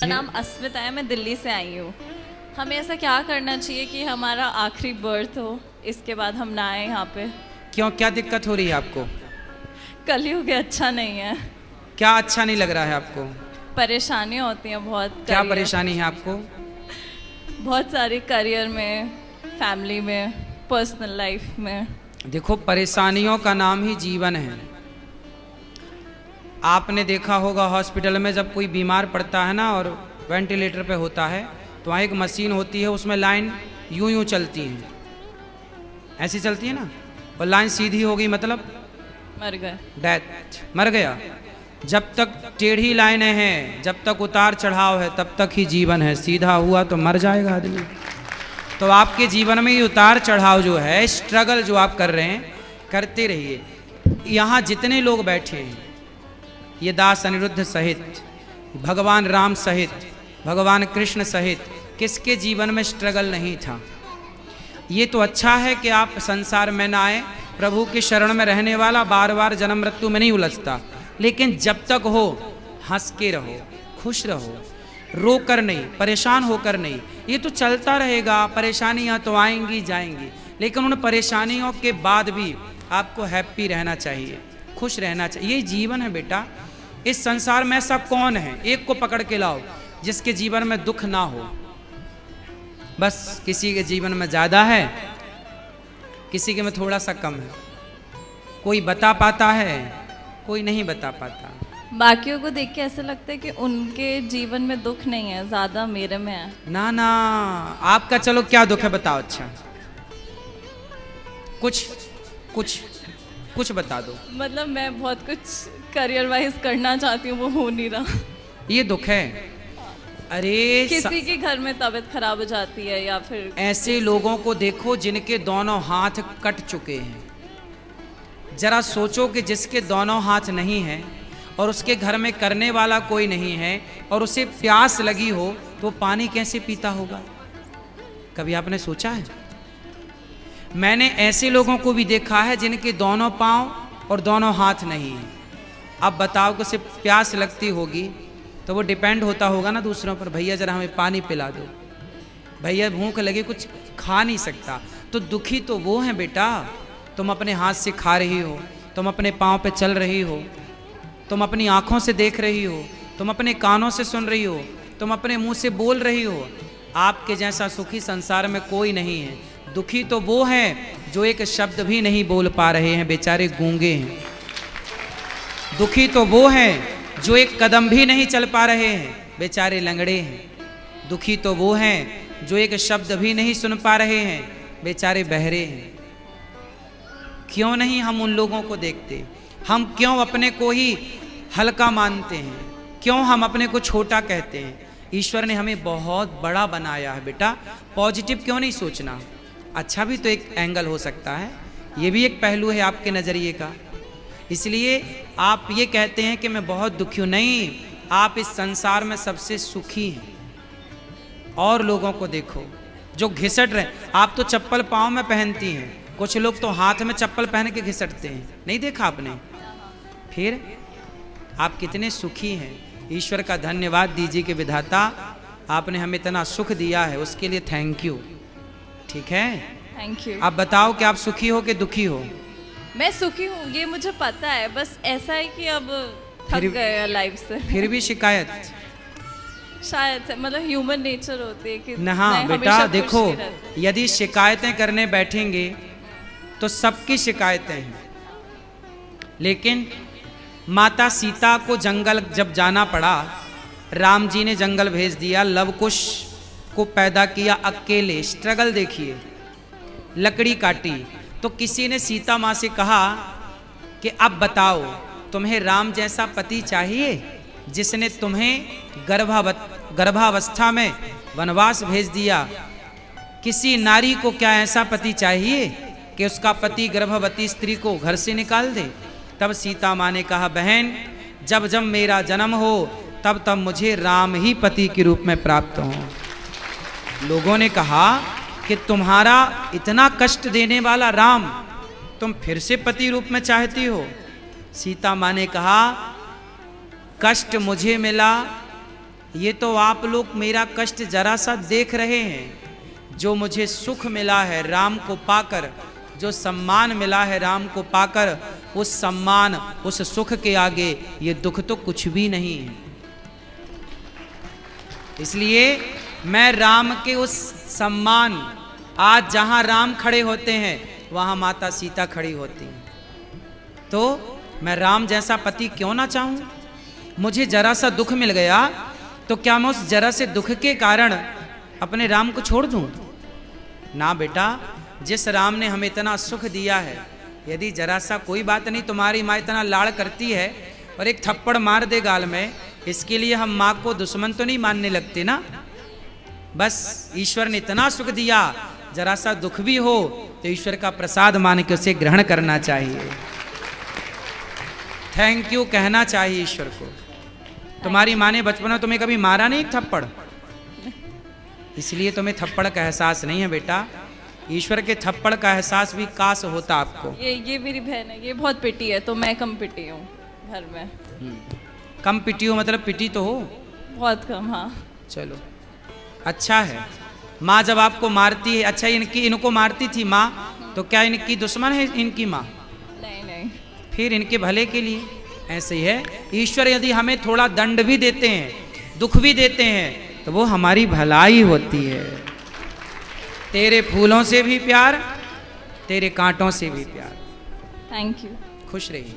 मेरा नाम अस्मिता है, मैं दिल्ली से आई हूँ। हमें ऐसा क्या करना चाहिए कि हमारा आखिरी बर्थ हो, इसके बाद हम ना आए यहाँ पे? क्यों, क्या दिक्कत हो रही है आपको? कलयुग अच्छा नहीं है, क्या अच्छा नहीं लग रहा है आपको? परेशानियाँ होती हैं बहुत। क्या करियर, परेशानी है आपको? बहुत सारी, करियर में, फैमिली में, पर्सनल लाइफ में। देखो, परेशानियों का नाम ही जीवन है। आपने देखा होगा हॉस्पिटल में जब कोई बीमार पड़ता है ना और वेंटिलेटर पे होता है तो वहाँ एक मशीन होती है, उसमें लाइन यूं यूं चलती है, ऐसी चलती है ना, और लाइन सीधी हो गई मतलब मर गए, डेथ, मर गया। जब तक टेढ़ी लाइनें हैं, जब तक उतार चढ़ाव है, तब तक ही जीवन है। सीधा हुआ तो मर जाएगा आदमी। तो आपके जीवन में ये उतार चढ़ाव जो है, स्ट्रगल जो आप कर रहे हैं, करते रहिए। यहाँ जितने लोग बैठे हैं, ये दास अनिरुद्ध सहित, भगवान राम सहित, भगवान कृष्ण सहित, किसके जीवन में स्ट्रगल नहीं था? ये तो अच्छा है कि आप संसार में ना आए, प्रभु के शरण में रहने वाला बार बार जन्म मृत्यु में नहीं उलझता। लेकिन जब तक हो, हंस के रहो, खुश रहो, रो कर नहीं, परेशान होकर नहीं। ये तो चलता रहेगा, परेशानियाँ तो आएंगी जाएंगी, लेकिन उन परेशानियों के बाद भी आपको हैप्पी रहना चाहिए, खुश रहना चाहिए। ये जीवन है बेटा। इस संसार में ऐसा कौन है, एक को पकड़ के लाओ जिसके जीवन में दुख ना हो। बस किसी के जीवन में ज़्यादा है, किसी के में थोड़ा सा कम है। कोई बता पाता है, कोई नहीं बता पाता। बाकियों को देख के ऐसा लगता है कि उनके जीवन में दुख नहीं है, ज़्यादा मेरे में है। ना ना, आपका चलो क्या दुख है बताओ। अच्छा, कुछ कुछ कुछ बता दो। मतलब मैं बहुत कुछ करियर वाइज करना चाहती हूँ, वो हो नहीं रहा। ये दुख है। अरे किसी के घर में तबीयत खराब हो जाती है, या फिर ऐसे लोगों को देखो जिनके दोनों हाथ कट चुके हैं। जरा सोचो कि जिसके दोनों हाथ नहीं हैं और उसके घर में करने वाला कोई नहीं है और उसे प्यास लगी हो तो वो पानी कैसे पीता होगा? कभी आपने सोचा है? मैंने ऐसे लोगों को भी देखा है जिनके दोनों पांव और दोनों हाथ नहीं हैं। अब बताओ कि उसे प्यास लगती होगी तो वो डिपेंड होता होगा ना दूसरों पर, भैया जरा हमें पानी पिला दो, भैया भूख लगी, कुछ खा नहीं सकता। तो दुखी तो वो हैं बेटा। तुम अपने हाथ से खा रही हो, तुम अपने पाँव पे चल रही हो, तुम अपनी आँखों से देख रही हो, तुम अपने कानों से सुन रही हो, तुम अपने मुंह से बोल रही हो। आपके जैसा सुखी संसार में कोई नहीं है। दुखी तो वो हैं जो एक शब्द भी नहीं बोल पा रहे हैं, बेचारे गूंगे हैं। दुखी तो वो हैं जो एक कदम भी नहीं चल पा रहे हैं, बेचारे लंगड़े हैं। दुखी तो वो हैं जो एक शब्द भी नहीं सुन पा रहे हैं, बेचारे बहरे हैं। क्यों नहीं हम उन लोगों को देखते? हम क्यों अपने को ही हल्का मानते हैं? क्यों हम अपने को छोटा कहते हैं? ईश्वर ने हमें बहुत बड़ा बनाया है बेटा। पॉजिटिव क्यों नहीं सोचना? अच्छा भी तो एक एंगल हो सकता है, ये भी एक पहलू है आपके नज़रिए का। इसलिए आप ये कहते हैं कि मैं बहुत दुखी हूँ। नहीं, आप इस संसार में सबसे सुखी हैं। और लोगों को देखो जो घिसट रहे। आप तो चप्पल पाँव में पहनती हैं, कुछ लोग तो हाथ में चप्पल पहन के घिसटते हैं, नहीं देखा आपने? फिर आप कितने सुखी हैं। ईश्वर का धन्यवाद दीजिए कि विधाता आपने हमें इतना सुख दिया है, उसके लिए थैंक यू। ठीक है, थैंक यू। आप बताओ कि आप सुखी हो कि दुखी हो? मैं सुखी हूँ, ये मुझे पता है। बस ऐसा है कि अब थक फिर- गए लाइफ से। फिर भी शिकायत? शायद से, मतलब ह्यूमन नेचर होती है कि ना हाँ नहीं, बेटा, हमेशा खुश देखो नहीं रहते। यदि शिकायतें करने बैठेंगे तो सबकी शिकायतें हैं। लेकिन माता सीता को जंगल जब जाना पड़ा, राम जी ने जंगल भेज दिया, लव कुश को पैदा किया अकेले। स्ट्रगल देखिए, लकड़ी काटी तो किसी ने सीता माँ से कहा कि अब बताओ तुम्हें राम जैसा पति चाहिए जिसने तुम्हें गर्भावस्था में वनवास भेज दिया? किसी नारी को क्या ऐसा पति चाहिए कि उसका पति गर्भवती स्त्री को घर से निकाल दे? तब सीता माँ ने कहा, बहन जब जब मेरा जन्म हो तब तब मुझे राम ही पति के रूप में प्राप्त हो। लोगों ने कहा कि तुम्हारा इतना कष्ट देने वाला राम तुम फिर से पति रूप में चाहती हो? सीता माँ ने कहा, कष्ट मुझे मिला ये तो आप लोग मेरा कष्ट जरा सा देख रहे हैं। जो मुझे सुख मिला है राम को पाकर, जो सम्मान मिला है राम को पाकर, उस सम्मान उस सुख के आगे ये दुख तो कुछ भी नहीं है। इसलिए मैं राम के उस सम्मान, आज जहां राम खड़े होते हैं वहां माता सीता खड़ी होती हैं, तो मैं राम जैसा पति क्यों ना चाहूं। मुझे जरा सा दुख मिल गया तो क्या मैं उस जरा से दुख के कारण अपने राम को छोड़ दूं? ना बेटा, जिस राम ने हमें इतना सुख दिया है, यदि जरा सा कोई बात नहीं, तुम्हारी माँ इतना लाड़ करती है और एक थप्पड़ मार दे गाल में, इसके लिए हम माँ को दुश्मन तो नहीं मानने लगते ना। बस ईश्वर ने इतना सुख दिया, जरा सा दुख भी हो तो ईश्वर का प्रसाद मान के उसे ग्रहण करना चाहिए, थैंक यू कहना चाहिए ईश्वर को। तुम्हारी माँ ने बचपन में तुम्हें कभी मारा नहीं एक थप्पड़, इसलिए तुम्हें थप्पड़ का एहसास नहीं है बेटा। ईश्वर के थप्पड़ का एहसास भी काश होता आपको। ये मेरी बहन है, ये बहुत पिटी है, तो मैं कम पिटी हूँ घर में। कम पिटी हो मतलब पिटी तो हो? बहुत कम, हाँ। चलो अच्छा है। माँ जब आपको मारती है, अच्छा इनको मारती थी माँ, तो क्या इनकी दुश्मन है इनकी माँ? नहीं नहीं, फिर इनके भले के लिए। ऐसे ही है, ईश्वर यदि हमें थोड़ा दंड भी देते हैं, दुख भी देते हैं, तो वो हमारी भलाई होती है। तेरे फूलों से भी प्यार, तेरे कांटों से भी प्यार। Thank you. खुश रहिए।